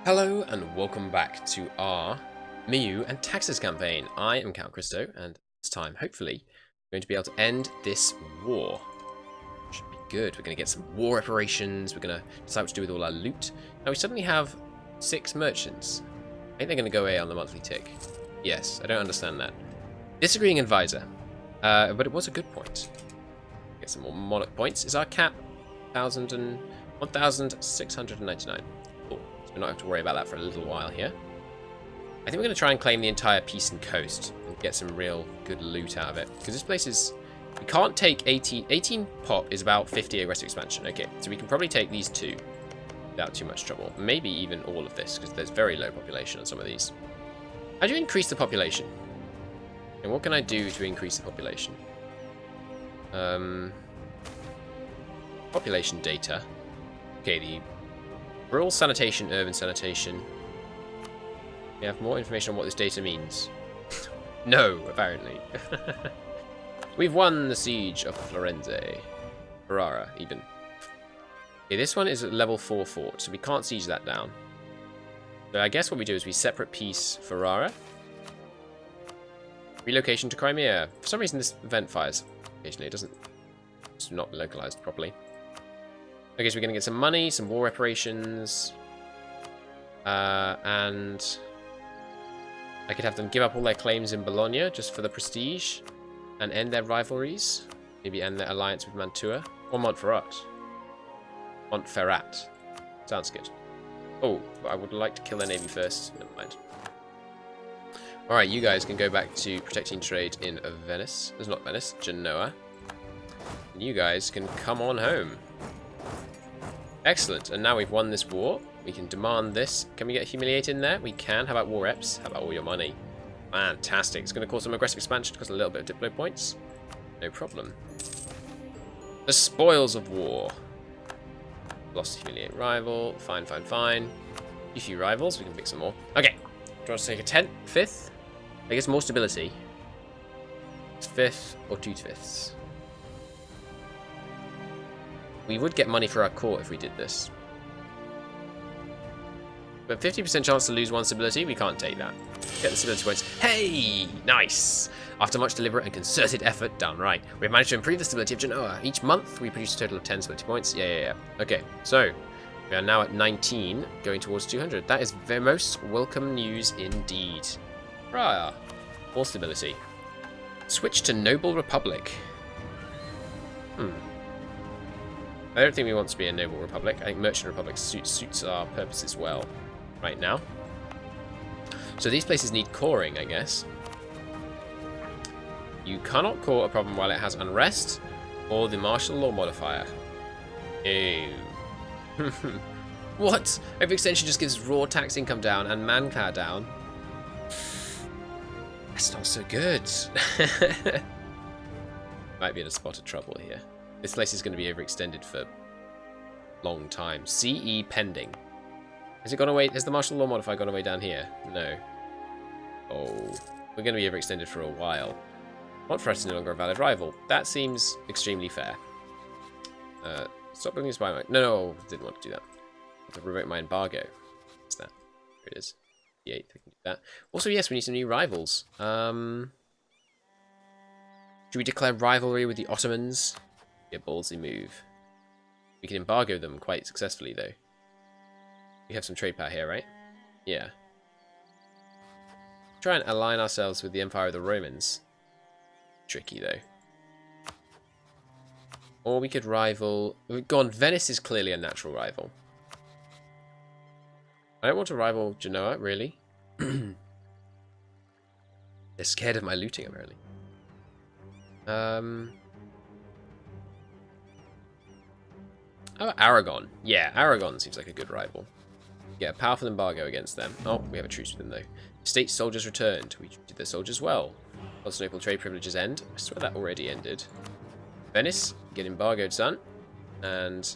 Hello and welcome back to our MEIOU and Taxes campaign. I am Count Christo, and this time, hopefully, we're going to be able to end this war. Should be good. We're going to get some war reparations. We're going to decide what to do with all our loot. Now, we suddenly have 6 merchants. I think they're going to go away on the monthly tick. Yes, I don't understand that. Disagreeing advisor. But it was a good point. Get some more monarch points. Is our cap 1,699? We don't have to worry about that for a little while here. I think we're going to try and claim the entire Peace and Coast and get some real good loot out of it. Because this place is... We can't take 18 pop is about 50 aggressive expansion. Okay, so we can probably take these 2 without too much trouble. Maybe even all of this, because there's very low population on some of these. How do you increase the population? And what can I do to increase the population? Population data. Okay, the... Rural sanitation, urban sanitation. We have more information on what this data means. No, apparently. We've won the siege of Firenze. Ferrara, even. Okay, this one is a level 4 fort, so we can't siege that down. So I guess what we do is we separate peace Ferrara. Relocation to Crimea. For some reason this event fires occasionally. It doesn't... It's not localized properly. Okay, so we're going to get some money, some war reparations, and I could have them give up all their claims in Bologna just for the prestige and end their rivalries. Maybe end their alliance with Mantua or Montferrat. Montferrat. Sounds good. Oh, but I would like to kill their navy first. Never mind. Alright, you guys can go back to protecting trade in Venice. It's not Venice, Genoa. And you guys can come on home. Excellent, and now we've won this war. We can demand this. Can we get humiliated in there? We can. How about war reps? How about all your money? Fantastic. It's going to cause some aggressive expansion, cost a little bit of diplo points. No problem. The spoils of war. Lost humiliate rival. Fine, fine, fine. A few rivals. We can pick some more. Okay. Do you want to take a 10th? 5th? I guess more stability. It's 5th or 2/5. We would get money for our court if we did this. But 50% chance to lose 1 stability, we can't take that. Get the stability points. Hey! Nice! After much deliberate and concerted effort, done right. We've managed to improve the stability of Genoa. Each month, we produce a total of 10 stability points. Yeah. Okay, so we are now at 19, going towards 200. That is the most welcome news indeed. Hurrah! More stability. Switch to Noble Republic. I don't think we want to be a noble republic. I think merchant republic suits our purposes well right now. So these places need coring, I guess. You cannot core a problem while it has unrest or the martial law modifier. Ew. What? Overextension just gives raw tax income down and manpower down. That's not so good. Might be in a spot of trouble here. This place is going to be overextended for a long time. CE pending. Has it gone away? Has the martial law modifier gone away down here? No. Oh. We're going to be overextended for a while. Montferrat is no longer a valid rival. That seems extremely fair. Stop building a spy mine. No, didn't want to do that. I have to revoke my embargo. What's that? Here it is. The 8th, we can do that. Also, yes, we need some new rivals. Should we declare rivalry with the Ottomans? A ballsy move. We can embargo them quite successfully, though. We have some trade power here, right? Yeah. Try and align ourselves with the Empire of the Romans. Tricky, though. Or we could rival... Go on, Venice is clearly a natural rival. I don't want to rival Genoa, really. They're scared of my looting, apparently. How about Aragon? Yeah, Aragon seems like a good rival. Get a powerful embargo against them. Oh, we have a truce with them, though. State soldiers returned. We treated their soldiers well. Constantinople trade privileges end. I swear that already ended. Venice, get embargoed, son. And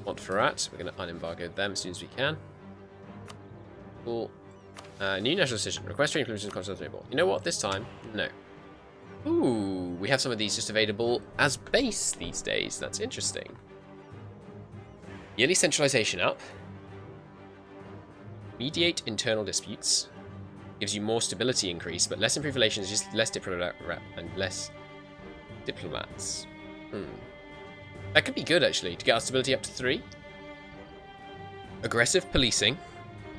Montferrat, we're going to unembargo them as soon as we can. Cool. New national decision. Request trade privileges in Constantinople. You know what? This time, no. Ooh, we have some of these just available as base these days. That's interesting. Yearly centralization up. Mediate internal disputes. Gives you more stability increase, but less improved relations, just less and less diplomats. That could be good, actually, to get our stability up to 3. Aggressive policing.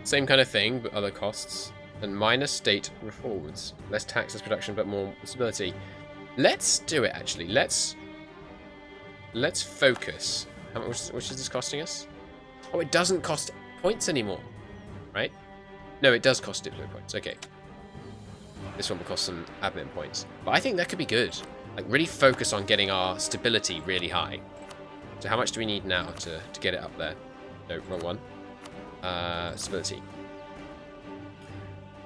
Same kind of thing, but other costs. And minor state reforms. Less taxes production, but more stability. Let's do it, actually. Let's focus. How much is this costing us? Oh, it doesn't cost points anymore, right? No, it does cost diplo points. Okay. This one will cost some admin points. But I think that could be good. Like, really focus on getting our stability really high. So how much do we need now to get it up there? No, wrong one. Stability.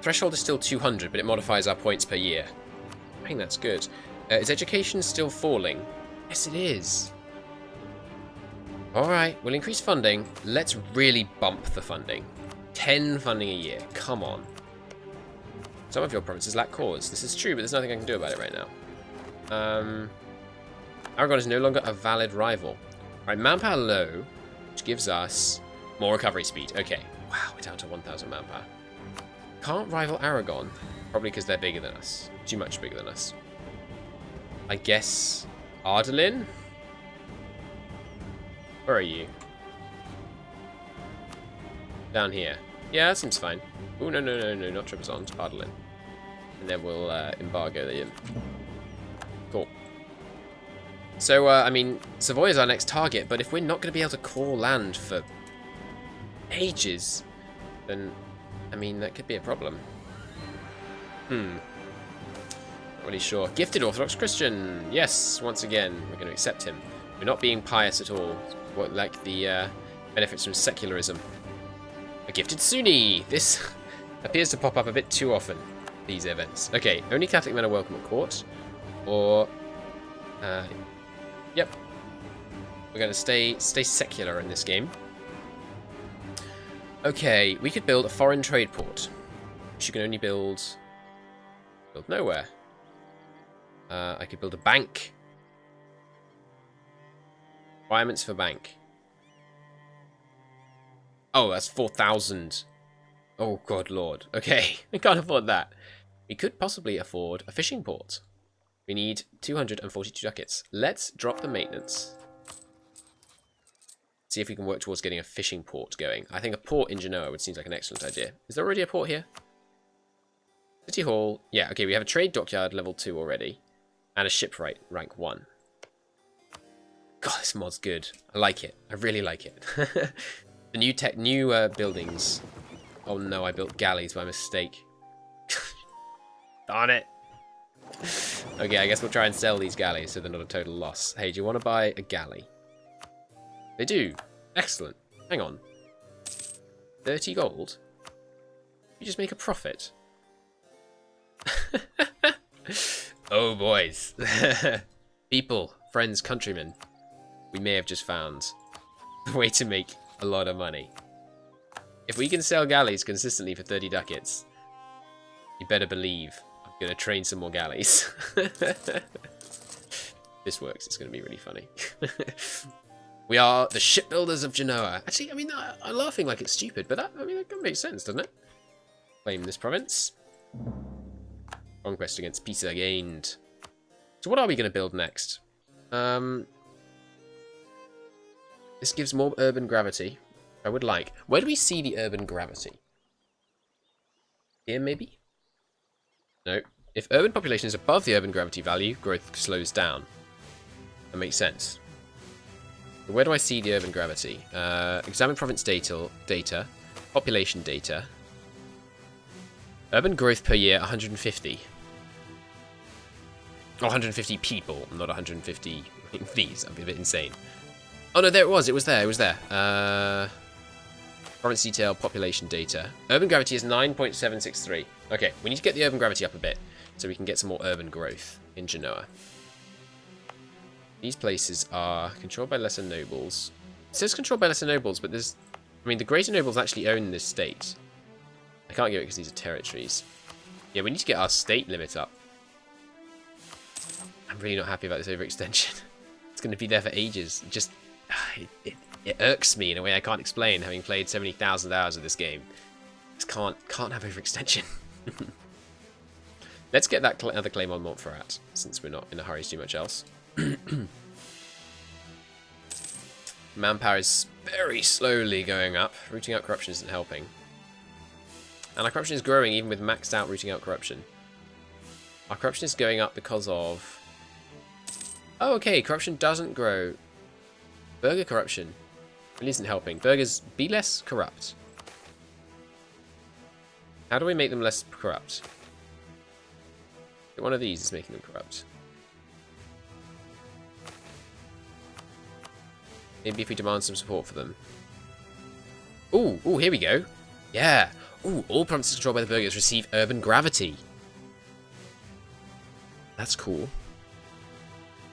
Threshold is still 200, but it modifies our points per year. I think that's good. Is education still falling? Yes, it is. Alright, we'll increase funding. Let's really bump the funding. 10 funding a year. Come on. Some of your provinces lack cores. This is true, but there's nothing I can do about it right now. Aragon is no longer a valid rival. Right, manpower low, which gives us more recovery speed. Okay. Wow, we're down to 1,000 manpower. Can't rival Aragon. Probably because they're bigger than us. Too much bigger than us. I guess Ardelin? Where are you? Down here. Yeah, that seems fine. Oh, no, not Trebizond, Ardelin. And then we'll embargo them. Cool. So, I mean, Savoy is our next target, but if we're not going to be able to core land for ages, then, I mean, that could be a problem. Not really sure. Gifted Orthodox Christian. Yes, once again, we're going to accept him. We're not being pious at all. What, like the benefits from secularism. A gifted Sunni. This appears to pop up a bit too often, these events. Okay, only Catholic men are welcome at court. Or, yep. We're going to stay secular in this game. Okay, we could build a foreign trade port, which you can only build nowhere. I could build a bank. Requirements for bank. Oh, that's 4,000. Oh, God Lord. Okay, we can't afford that. We could possibly afford a fishing port. We need 242 ducats. Let's drop the maintenance. See if we can work towards getting a fishing port going. I think a port in Genoa would seem like an excellent idea. Is there already a port here? City Hall. Yeah, okay, we have a trade dockyard level 2 already. And a shipwright rank 1. God, this mod's good. I like it. I really like it. The new buildings. Oh no, I built galleys by mistake. Darn it. Okay, I guess we'll try and sell these galleys so they're not a total loss. Hey, do you want to buy a galley? They do. Excellent. Hang on. 30 gold? You just make a profit. Oh, boys. People, friends, countrymen. We may have just found a way to make a lot of money. If we can sell galleys consistently for 30 ducats, you better believe I'm going to train some more galleys. This works. It's going to be really funny. We are the shipbuilders of Genoa. Actually, I mean, I'm laughing like it's stupid, but that makes sense, doesn't it? Claim this province. Conquest against Pisa gained. So what are we going to build next? This gives more urban gravity. I would like. Where do we see the urban gravity? Here, maybe? No. If urban population is above the urban gravity value, growth slows down. That makes sense. But where do I see the urban gravity? Examine province data, population data. Urban growth per year, 150. Oh, 150 people, not 150 these. That'd be a bit insane. Oh no, there it was. It was there. It was there. Province detail, population data. Urban gravity is 9.763. Okay, we need to get the urban gravity up a bit so we can get some more urban growth in Genoa. These places are controlled by lesser nobles. It says controlled by lesser nobles, but there's... I mean, the greater nobles actually own this state. I can't give it because these are territories. Yeah, we need to get our state limit up. I'm really not happy about this overextension. It's going to be there for ages. Just... It irks me in a way I can't explain, having played so many thousand hours of this game. Just can't have overextension. Let's get that other claim on Montferrat, since we're not in a hurry to do much else. Manpower is very slowly going up. Rooting out corruption isn't helping. And our corruption is growing even with maxed out rooting out corruption. Our corruption is going up because of... Oh, okay, corruption doesn't grow. Burger corruption really isn't helping. Burgers, be less corrupt. How do we make them less corrupt? One of these is making them corrupt. Maybe if we demand some support for them. Ooh, here we go. Yeah. Ooh, all provinces controlled by the burghers receive urban gravity. That's cool.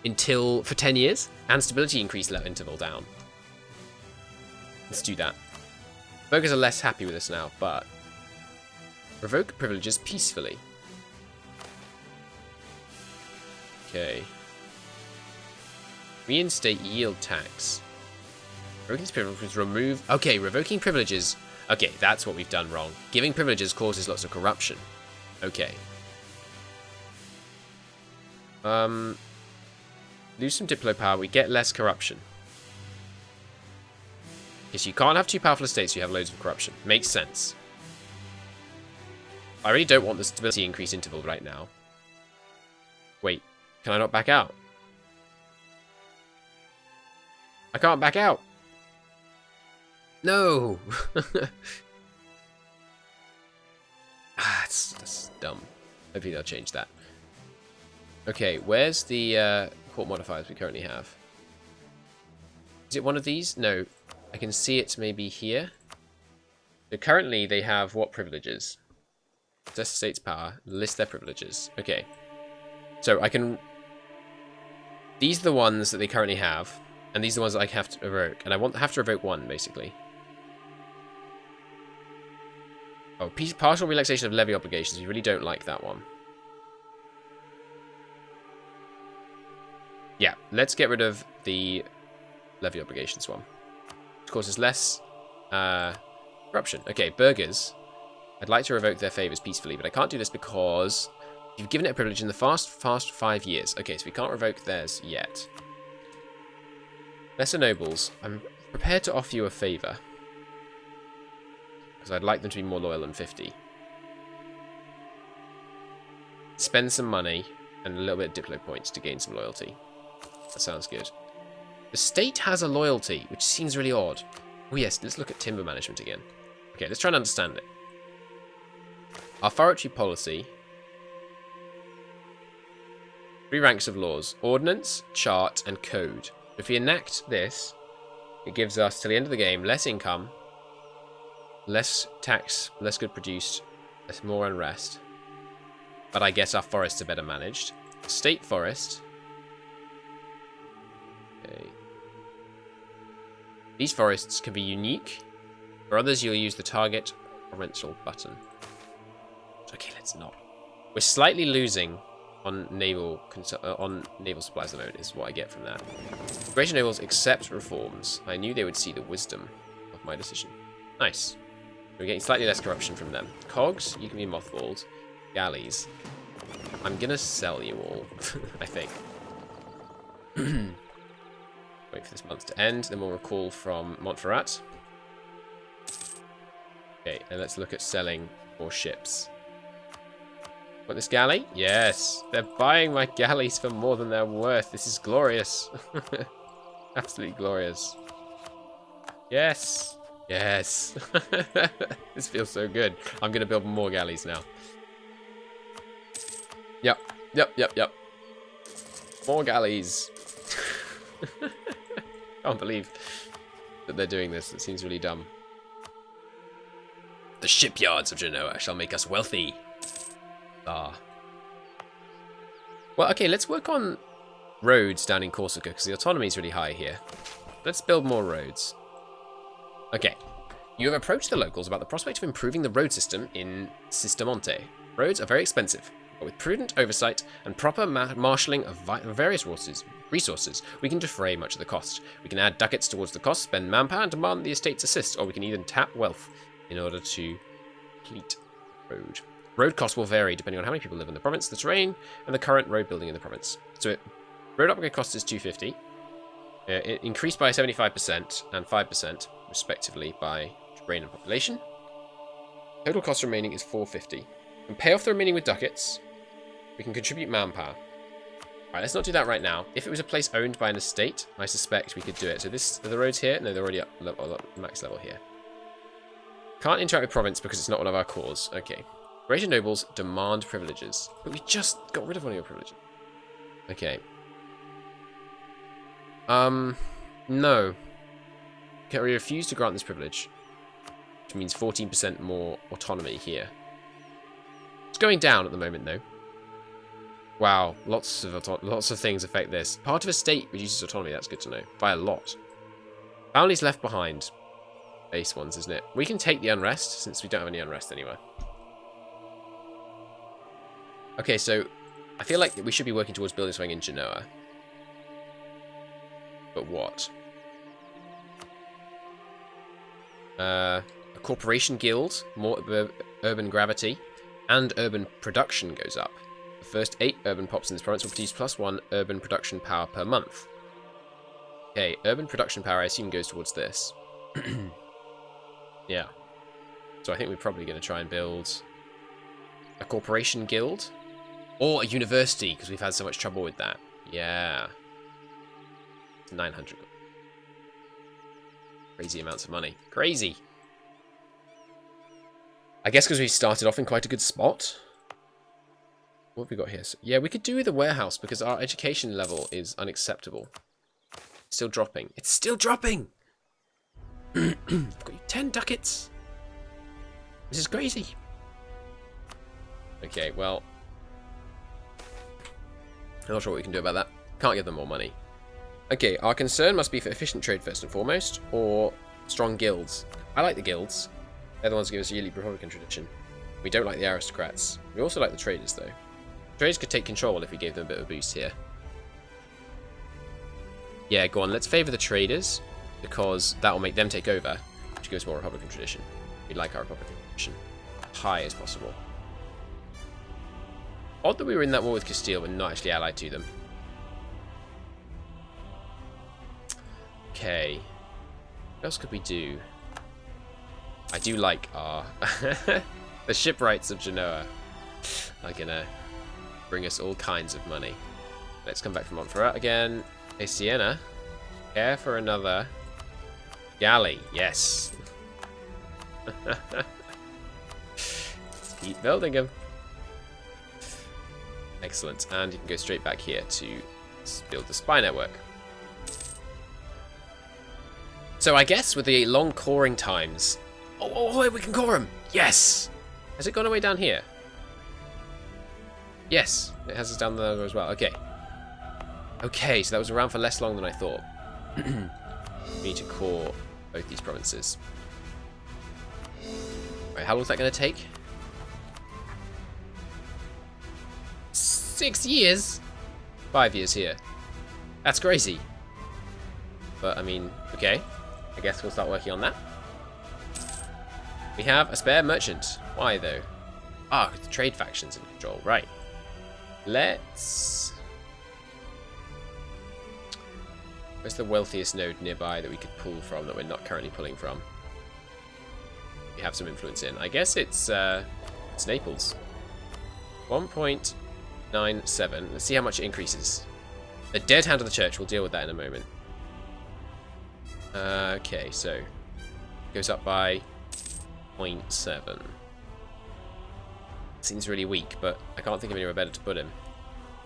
For 10 years. And stability increase interval down. Let's do that. Burghers are less happy with us now, but... Revoke privileges peacefully. Okay. Reinstate yield tax. Revoking privileges remove... Okay, revoking privileges... Okay, that's what we've done wrong. Giving privileges causes lots of corruption. Okay. Lose some diplo power, we get less corruption. Because you can't have too powerful estates, you have loads of corruption. Makes sense. I really don't want the stability increase interval right now. Wait, can I not back out? I can't back out! No! That's dumb. Hopefully they'll change that. Okay, where's the court modifiers we currently have? Is it one of these? No. I can see it maybe here. So currently they have what privileges? Possess state's power. List their privileges. Okay. So I can... These are the ones that they currently have. And these are the ones that I have to revoke. And I have to revoke one, basically. Oh, partial relaxation of levy obligations. We really don't like that one. Yeah, let's get rid of the levy obligations one. Which causes less corruption. Okay, burghers. I'd like to revoke their favours peacefully, but I can't do this because you've given it a privilege in the past 5 years. Okay, so we can't revoke theirs yet. Lesser nobles, I'm prepared to offer you a favour. Because I'd like them to be more loyal than 50. Spend some money and a little bit of diplo points to gain some loyalty. That sounds good. The state has a loyalty, which seems really odd. Oh yes, let's look at timber management again. Okay, let's try and understand it. Our forestry policy. 3 ranks of laws. Ordnance, chart, and code. If we enact this, it gives us, till the end of the game, less income, less tax, less good produced, less more unrest. But I guess our forests are better managed. State forest. Okay. These forests can be unique. For others, you'll use the target provincial button. Okay, let's not. We're slightly losing on naval supplies alone, is what I get from that. Greater nobles accept reforms. I knew they would see the wisdom of my decision. Nice. We're getting slightly less corruption from them. Cogs, you can be mothballed. Galleys. I'm gonna sell you all, I think. Wait for this month to end, then we'll recall from Montferrat. Okay, and let's look at selling more ships. Want this galley? Yes! They're buying my galleys for more than they're worth. This is glorious. Absolutely glorious. Yes! Yes! This feels so good. I'm going to build more galleys now. Yep. More galleys. Can't believe that they're doing this. It seems really dumb. The shipyards of Genoa shall make us wealthy. Ah. Well, okay, let's work on roads down in Corsica, because the autonomy is really high here. Let's build more roads. Okay. You have approached the locals about the prospect of improving the road system in Sistamonte. Roads are very expensive, but with prudent oversight and proper marshalling of various resources, we can defray much of the cost. We can add ducats towards the cost, spend manpower, and demand the estates assist, or we can even tap wealth in order to complete road. Road costs will vary depending on how many people live in the province, the terrain, and the current road building in the province. So road upgrade cost is 250. It increased by 75% and 5% respectively by terrain and population. Total cost remaining is 450. We can pay off the remaining with ducats. We can contribute manpower. Alright, let's not do that right now. If it was a place owned by an estate, I suspect we could do it. So are the roads here? No, they're already up max level here. Can't interact with province because it's not one of our cores. Okay. Greater nobles demand privileges. But we just got rid of one of your privileges. Okay. No. Okay, we refuse to grant this privilege. Which means 14% more autonomy here. It's going down at the moment, though. Wow, lots of things affect this. Part of a state reduces autonomy, that's good to know. By a lot. Families left behind. Base ones, isn't it? We can take the unrest, since we don't have any unrest anywhere. Okay, so I feel like we should be working towards building something in Genoa. But what? A corporation guild, more urban gravity, and urban production goes up. The first 8 urban pops in this province will produce +1 urban production power per month. Okay, urban production power I assume goes towards this. Yeah. So I think we're probably going to try and build a corporation guild. Or a university, because we've had so much trouble with that. Yeah. It's 900. Crazy amounts of money. Crazy. I guess because we started off in quite a good spot. What have we got here? So, yeah, we could do with a warehouse because our education level is unacceptable. Still dropping. It's still dropping! I've got you 10 ducats. This is crazy. Okay, well. I'm not sure what we can do about that. Can't give them more money. Okay, our concern must be for efficient trade first and foremost, or strong guilds. I like the guilds. They're the ones who give us a yearly Republican tradition. We don't like the aristocrats. We also like the traders, though. Traders could take control if we gave them a bit of a boost here. Yeah, go on. Let's favour the traders, because that will make them take over, which gives more Republican tradition. We like our Republican tradition. High as possible. Odd that we were in that war with Castile but not actually allied to them. Okay. What else could we do? I do like our... the shipwrights of Genoa are gonna bring us all kinds of money. Let's come back from Montferrat again. Hey, Siena. Care for another galley. Yes. Let's keep building them. Excellent. And you can go straight back here to build the spy network. So I guess with the long coring times... Oh, we can core them! Yes! Has it gone away down here? Yes, it has us down there as well. Okay. Okay, so that was around for less long than I thought. We need to core both these provinces. Right, how long is that going to take? 6 years? 5 years here. That's crazy. But, I mean, okay. I guess we'll start working on that. We have a spare merchant. Why, though? Ah, the trade faction's in control. Right. Let's... Where's the wealthiest node nearby that we could pull from that we're not currently pulling from? We have some influence in. I guess it's Naples. 1.97. Let's see how much it increases. The dead hand of the church. We'll deal with that in a moment. Okay, so it goes up by 0.7. Seems really weak, but I can't think of anywhere better to put him.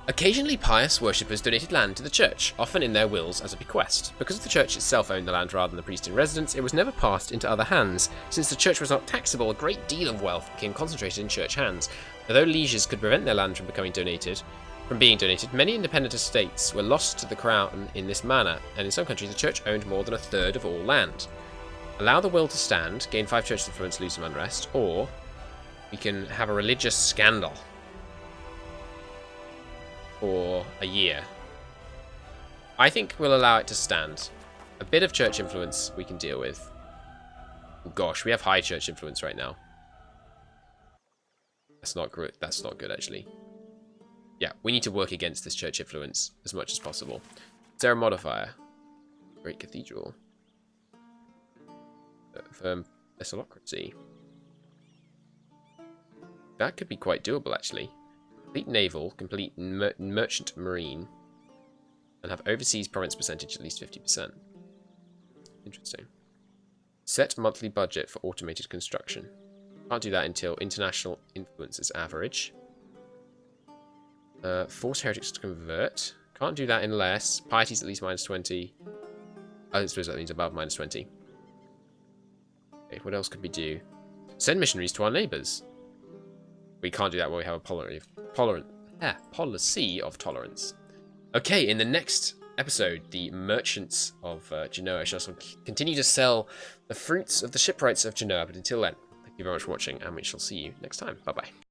Occasionally pious worshippers donated land to the church, often in their wills as a bequest. Because the church itself owned the land rather than the priest in residence, it was never passed into other hands. Since the church was not taxable, a great deal of wealth became concentrated in church hands. Although lieges could prevent their land from being donated, many independent estates were lost to the crown in this manner, and in some countries the church owned more than a third of all land. Allow the will to stand, gain 5 church influence, lose some unrest, or we can have a religious scandal for a year. I think we'll allow it to stand. A bit of church influence we can deal with. Oh gosh, we have high church influence right now. That's not good. That's not good, actually. Yeah, we need to work against this church influence as much as possible. Sarah modifier. Great cathedral. Firm Thessalocracy. That could be quite doable, actually. Complete naval, complete merchant marine, and have overseas province percentage at least 50%. Interesting. Set monthly budget for automated construction. Can't do that until international influence is average. Force heretics to convert. Can't do that unless piety's at least -20. I suppose that means above -20. Okay, what else could we do? Send missionaries to our neighbours. We can't do that when we have a policy of tolerance. Okay, in the next episode, the merchants of Genoa shall continue to sell the fruits of the shipwrights of Genoa. But until then, thank you very much for watching, and we shall see you next time. Bye-bye.